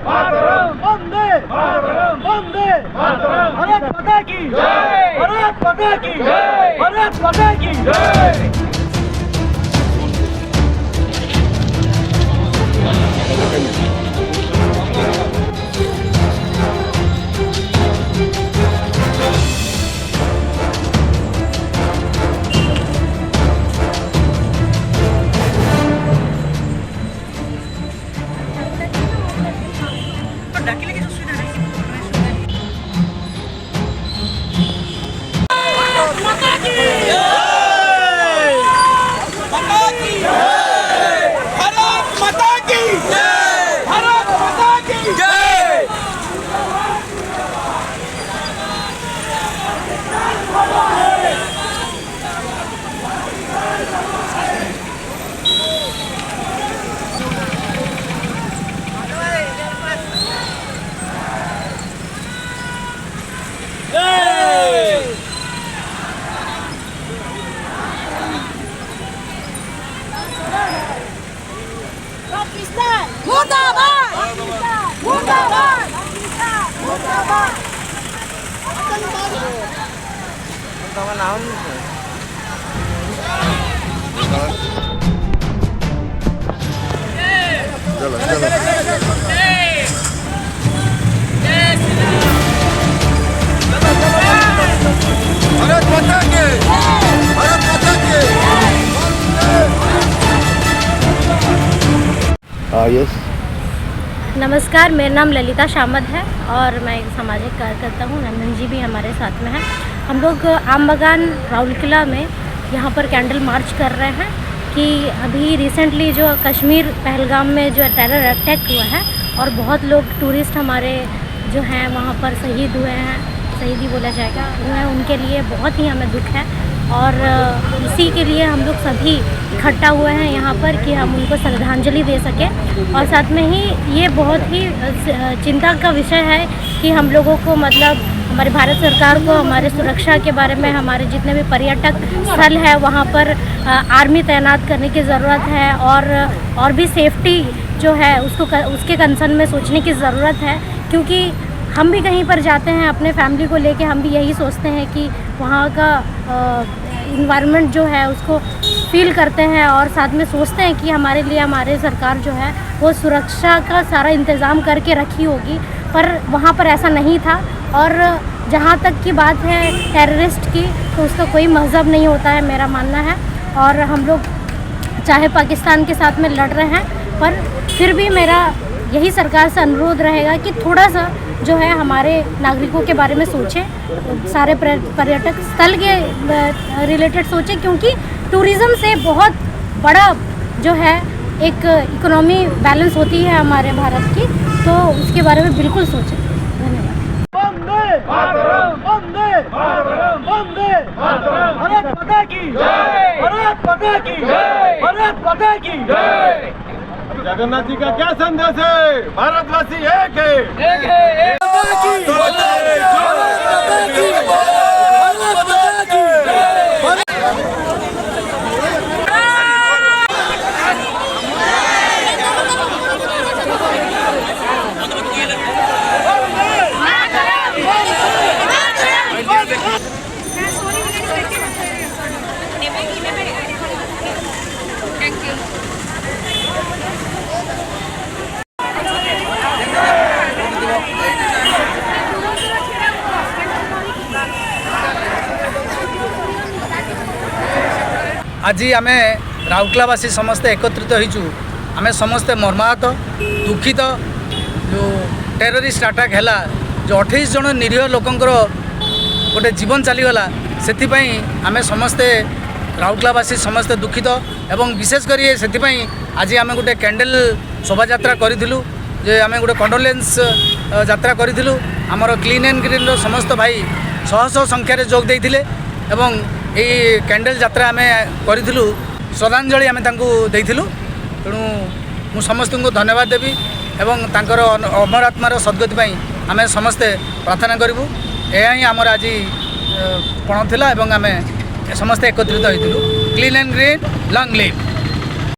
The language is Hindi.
मातरम, वंदे मातरम, वंदे मातरम। भारत माता की जय, भारत माता की जय, भारत माता की जय। यस। नमस्कार, मेरा नाम ललिता शामद है और मैं एक सामाजिक कार्यकर्ता हूँ। नंदन जी भी हमारे साथ में हैं। हम लोग आम बागान राउरकेला में यहाँ पर कैंडल मार्च कर रहे हैं कि अभी रिसेंटली जो कश्मीर पहलगाम में जो टेरर अटैक हुआ है और बहुत लोग टूरिस्ट हमारे जो हैं वहाँ पर शहीद हुए हैं, शहीदी बोला जाएगा, उनके लिए बहुत ही हमें दुख है और इसी के लिए हम लोग सभी इकट्ठा हुए हैं यहाँ पर कि हम उनको श्रद्धांजलि दे सकें। और साथ में ही ये बहुत ही चिंता का विषय है कि हम लोगों को मतलब हमारे भारत सरकार को हमारे सुरक्षा के बारे में हमारे जितने भी पर्यटक स्थल है वहाँ पर आर्मी तैनात करने की ज़रूरत है और भी सेफ्टी जो है उसके कंसर्न में सोचने की ज़रूरत है, क्योंकि हम भी कहीं पर जाते हैं अपने फैमिली को लेके, हम भी यही सोचते हैं कि वहाँ का इन्वायरमेंट जो है उसको फील करते हैं और साथ में सोचते हैं कि हमारे लिए हमारे सरकार जो है वो सुरक्षा का सारा इंतज़ाम करके रखी होगी, पर वहाँ पर ऐसा नहीं था। और जहाँ तक की बात है टेररिस्ट की, तो उसका कोई मज़हब नहीं होता है मेरा मानना है। और हम लोग चाहे पाकिस्तान के साथ में लड़ रहे हैं, पर फिर भी मेरा यही सरकार से अनुरोध रहेगा कि थोड़ा सा जो है हमारे नागरिकों के बारे में सोचें, सारे पर्यटक स्थल के रिलेटेड सोचें, क्योंकि टूरिज़्म से बहुत बड़ा जो है एक इकोनॉमी बैलेंस होती है हमारे भारत की, तो उसके बारे में बिल्कुल सोचें। धन्यवाद। वंदे मातरम, वंदे मातरम, वंदे मातरम। भारत माता की जय, भारत माता की जय, भारत माता की जय। जगन्नाथ जी का क्या संदेश है? भारतवासी एक है, एक है, एक आज आम राउरकेलावासी समस्ते एकत्रित होइचु। आम समस्ते मर्माहत दुखित जो टेररिस्ट अटैक है, जो 28 जन निरीह लोकंर गोटे जीवन चलीगला, से आम समस्ते राउरकेलावासी समस्ते दुखित एवं विशेषकर से आज आम गोटे कैंडल शोभा यात्रा करूँ, जे आम गोटे कंडोलेंस यात्रा करूँ। आमर क्लीन एंड ग्रीन समस्त भाई शह शह संख्यार जोग देते एवं यही कैंडल यात्रा आम करूँ, श्रद्धांजलि आम देलु। तेणु मु समस्त को धन्यवाद देवी एवं तांकर अमर आत्मार सद्गति आम समस्ते प्रार्थना करूँ। यह ही आमर आज पण थिला एवं आम समस्ते एकत्रित होइतिलु। Clean and green long live.